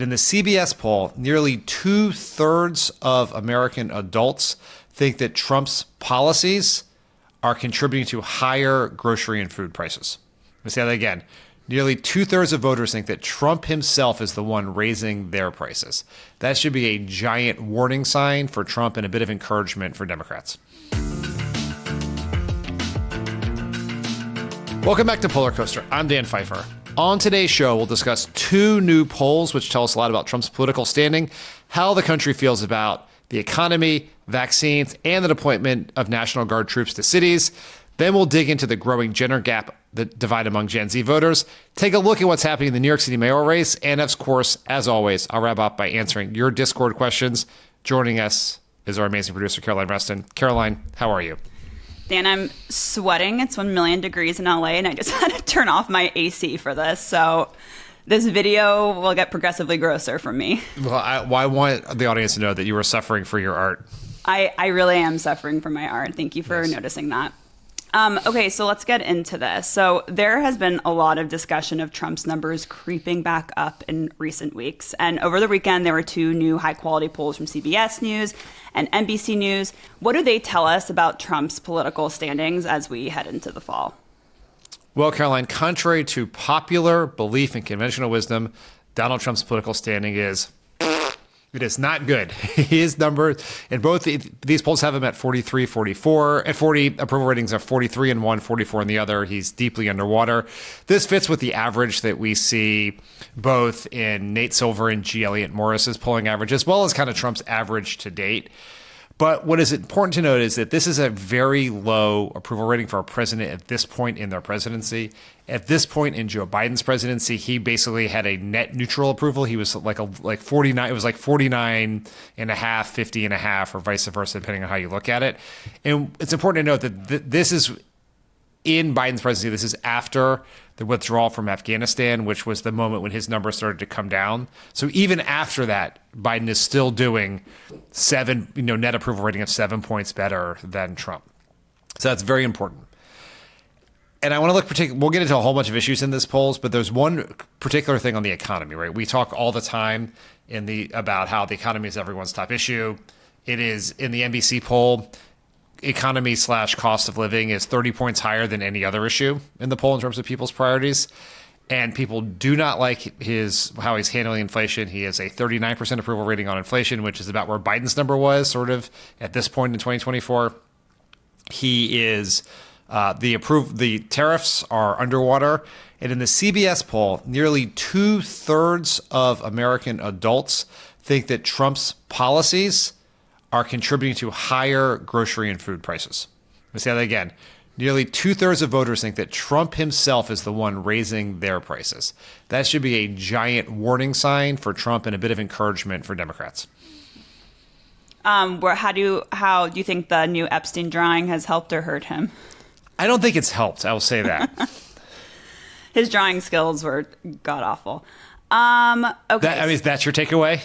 In the CBS poll, nearly 2/3 of American adults think that Trump's policies are contributing to higher grocery and food prices. Let me say that again. Nearly 2/3 of voters think that Trump himself is the one raising their prices. That should be a giant warning sign for Trump and a bit of encouragement for Democrats. Welcome back to Polar Coaster. I'm Dan Pfeiffer. On today's show, we'll discuss two new polls which tell us a lot about Trump's political standing, how the country feels about the economy, vaccines, and the deployment of National Guard troops to cities. Then we'll dig into the growing gender gap, the divide among Gen Z voters, take a look at what's happening in the New York City mayoral race, and of course, as always, I'll wrap up by answering your Discord questions. Joining us is our amazing producer, Caroline Reston. Caroline, how are you? Dan, I'm sweating. It's 1 million degrees in LA, and I just had to turn off my AC for this. So this video will get progressively grosser from me. Well, I want the audience to know that you were suffering for your art. I really am suffering for my art. Thank you for noticing that. Okay, so let's get into this. So there has been a lot of discussion of Trump's numbers creeping back up in recent weeks. And over the weekend, there were two new high-quality polls from CBS News and NBC News. What do they tell us about Trump's political standings as we head into the fall? Well, Caroline, contrary to popular belief and conventional wisdom, Donald Trump's political standing is... it is not good. His numbers in both these polls have him at 43, 44, and 40 approval ratings of 43 in one, 44 in the other. He's deeply underwater. This fits with the average that we see both in Nate Silver and G. Elliott Morris's polling average, as well as kind of Trump's average to date. But what is important to note is that this is a very low approval rating for a president at this point in their presidency. At this point in Joe Biden's presidency, he basically had a net neutral approval. He was like 49. It was like 49 and a half, 50 and a half, or vice versa, depending on how you look at it. And it's important to note that this is in Biden's presidency. This is after the withdrawal from Afghanistan, which was the moment when his numbers started to come down. So even after that, Biden is still doing net approval rating of 7 points better than Trump. So that's very important. And I want to look we'll get into a whole bunch of issues in this polls, but there's one particular thing on the economy, right? We talk all the time about how the economy is everyone's top issue. It is in the NBC poll. Economy / cost of living is 30 points higher than any other issue in the poll in terms of people's priorities. And people do not like how he's handling inflation. He has a 39% approval rating on inflation, which is about where Biden's number was sort of at this point in 2024. He is the tariffs are underwater. And in the CBS poll, nearly 2/3 of American adults think that Trump's policies are contributing to higher grocery and food prices. Let me say that again. Nearly 2/3 of voters think that Trump himself is the one raising their prices. That should be a giant warning sign for Trump and a bit of encouragement for Democrats. How do you think the new Epstein drawing has helped or hurt him? I don't think it's helped. I will say that. His drawing skills were god awful. Okay. That's your takeaway?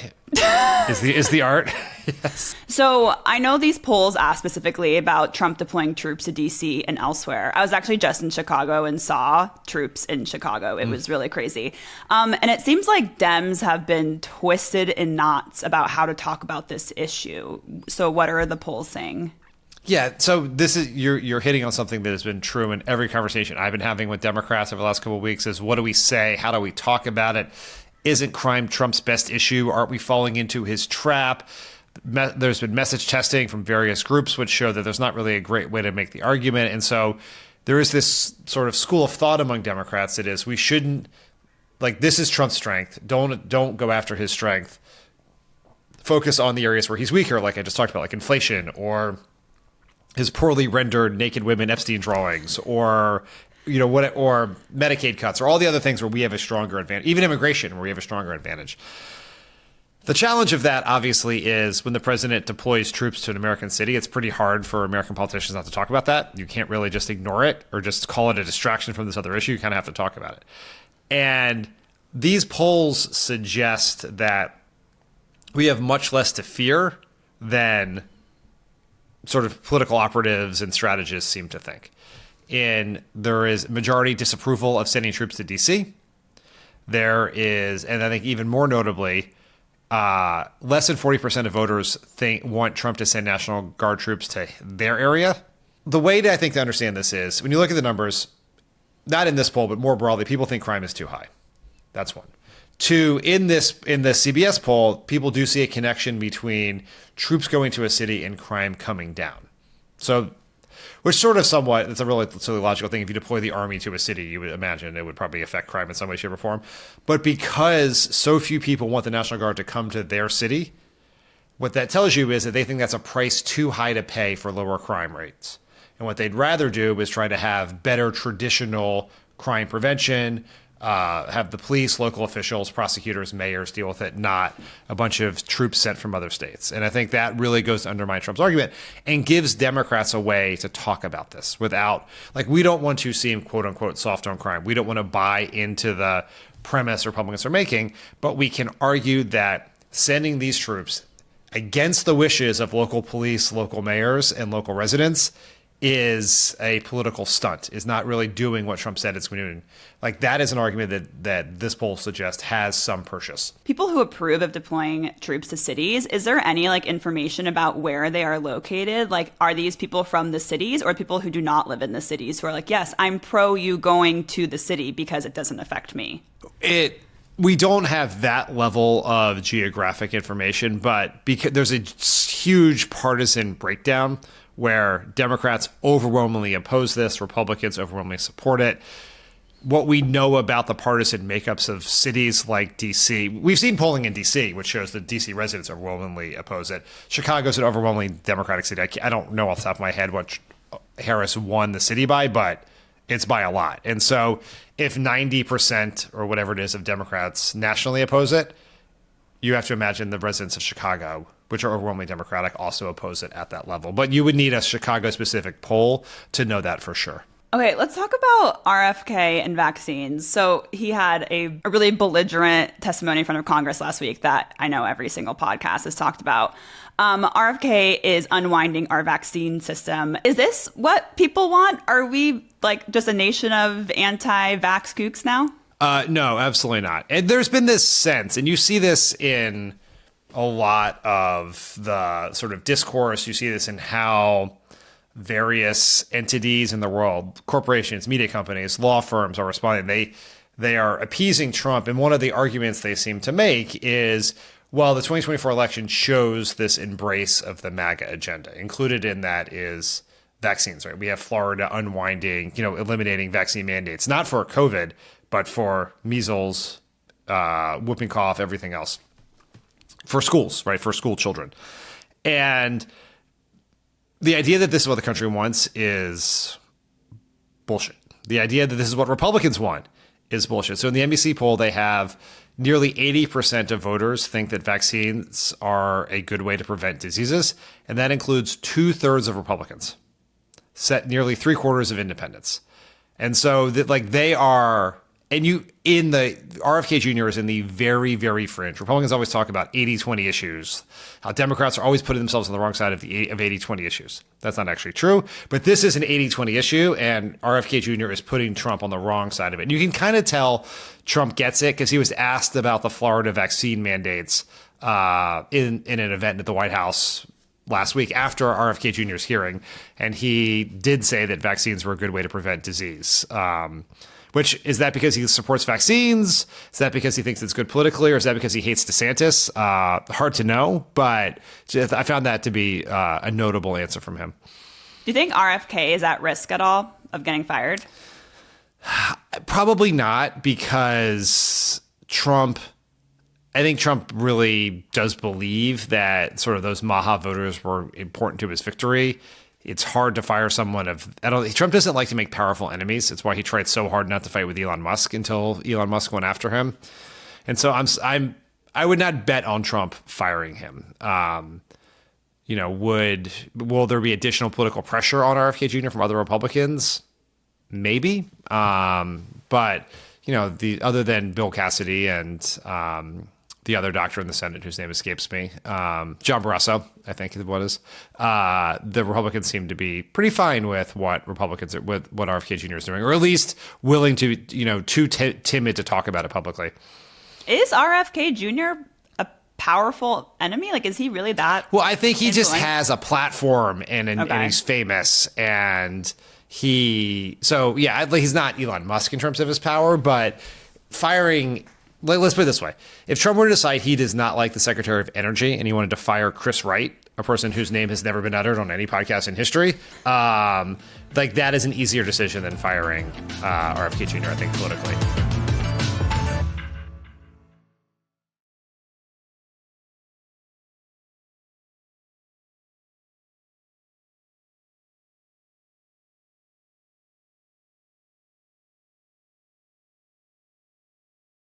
Is the art? Yes. So I know these polls ask specifically about Trump deploying troops to D.C. and elsewhere. I was actually just in Chicago and saw troops in Chicago. It was really crazy. And it seems like Dems have been twisted in knots about how to talk about this issue. So what are the polls saying? Yeah, so this is you're hitting on something that has been true in every conversation I've been having with Democrats over the last couple of weeks is what do we say? How do we talk about it? Isn't crime Trump's best issue? Aren't we falling into his trap? There's been message testing from various groups which show that there's not really a great way to make the argument. And so there is this sort of school of thought among Democrats that is we shouldn't, like, this is Trump's strength. Don't go after his strength. Focus on the areas where he's weaker, like I just talked about, like inflation or his poorly rendered naked women Epstein drawings or or Medicaid cuts or all the other things where we have a stronger advantage, even immigration where we have a stronger advantage. The challenge of that, obviously, is when the president deploys troops to an American city, it's pretty hard for American politicians not to talk about that. You can't really just ignore it or just call it a distraction from this other issue. You kind of have to talk about it. And these polls suggest that we have much less to fear than sort of political operatives and strategists seem to think. There is majority disapproval of sending troops to D.C. there is, and I think even more notably, less than 40% of voters want Trump to send National Guard troops to their area. The way to, I think, to understand this is when you look at the numbers, not in this poll, but more broadly, people think crime is too high. That's one. Two, in the CBS poll, people do see a connection between troops going to a city and crime coming down. So, which sort of somewhat, it's a really logical thing. If you deploy the army to a city, you would imagine it would probably affect crime in some way, shape, or form. But because so few people want the National Guard to come to their city, what that tells you is that they think that's a price too high to pay for lower crime rates. And what they'd rather do is try to have better traditional crime prevention, have the police, local officials, prosecutors, mayors deal with it, not a bunch of troops sent from other states. And I think that really goes to undermine Trump's argument and gives Democrats a way to talk about this without, like, we don't want to seem, quote unquote, soft on crime. We don't want to buy into the premise Republicans are making, but we can argue that sending these troops against the wishes of local police, local mayors, and local residents is a political stunt, is not really doing what Trump said it's going to do. Like, that is an argument that this poll suggests has some purchase. People who approve of deploying troops to cities, is there any information about where they are located? Like, are these people from the cities or people who do not live in the cities who are like, yes, I'm pro you going to the city because it doesn't affect me? We don't have that level of geographic information, but because there's a huge partisan breakdown where Democrats overwhelmingly oppose this, Republicans overwhelmingly support it. What we know about the partisan makeups of cities like D.C., we've seen polling in D.C., which shows that D.C. residents overwhelmingly oppose it. Chicago's an overwhelmingly Democratic city. I don't know off the top of my head what Harris won the city by, but it's by a lot. And so if 90% or whatever it is of Democrats nationally oppose it, you have to imagine the residents of Chicago, which are overwhelmingly Democratic, also oppose it at that level. But you would need a Chicago-specific poll to know that for sure. Okay, let's talk about RFK and vaccines. So he had a really belligerent testimony in front of Congress last week that I know every single podcast has talked about. RFK is unwinding our vaccine system. Is this what people want? Are we just a nation of anti-vax kooks now? No, absolutely not. And there's been this sense, and you see this in a lot of the sort of discourse. You see this in how various entities in the world, corporations, media companies, law firms are responding. They are appeasing Trump. And one of the arguments they seem to make is, well, the 2024 election shows this embrace of the MAGA agenda. Included in that is vaccines, right? We have Florida unwinding, eliminating vaccine mandates, not for COVID, but for measles, whooping cough, everything else. For schools, right? For school children. And the idea that this is what the country wants is bullshit. The idea that this is what Republicans want is bullshit. So in the NBC poll, they have nearly 80% of voters think that vaccines are a good way to prevent diseases. And that includes 2/3 of Republicans, nearly 3/4 of independents. And so they are, and the RFK Jr. is in the very, very fringe. Republicans always talk about 80-20 issues, how Democrats are always putting themselves on the wrong side of 80-20 issues. That's not actually true, but this is an 80-20 issue, and RFK Jr. is putting Trump on the wrong side of it. And you can kind of tell Trump gets it because he was asked about the Florida vaccine mandates in an event at the White House last week after RFK Jr.'s hearing, and he did say that vaccines were a good way to prevent disease. Which, is that because he supports vaccines? Is that because he thinks it's good politically? Or is that because he hates DeSantis? Hard to know, but I found that to be a notable answer from him. Do you think RFK is at risk at all of getting fired? Probably not, because I think Trump really does believe that sort of those Maha voters were important to his victory. It's hard to fire someone Trump doesn't like to make powerful enemies. It's why he tried so hard not to fight with Elon Musk until Elon Musk went after him. And so I would not bet on Trump firing him. Will there be additional political pressure on RFK Jr. from other Republicans? Maybe. But other than Bill Cassidy and the other doctor in the Senate whose name escapes me, John Barrasso, I think is what it is. The Republicans seem to be pretty fine with what RFK Jr. is doing, or at least willing to, too timid to talk about it publicly. Is RFK Jr. a powerful enemy? Like, is he really that? Well, I think he just has a platform and he's famous, and he's not Elon Musk in terms of his power, but firing. Let's put it this way. If Trump were to decide he does not like the Secretary of Energy and he wanted to fire Chris Wright, a person whose name has never been uttered on any podcast in history, that is an easier decision than firing RFK Jr., I think, politically.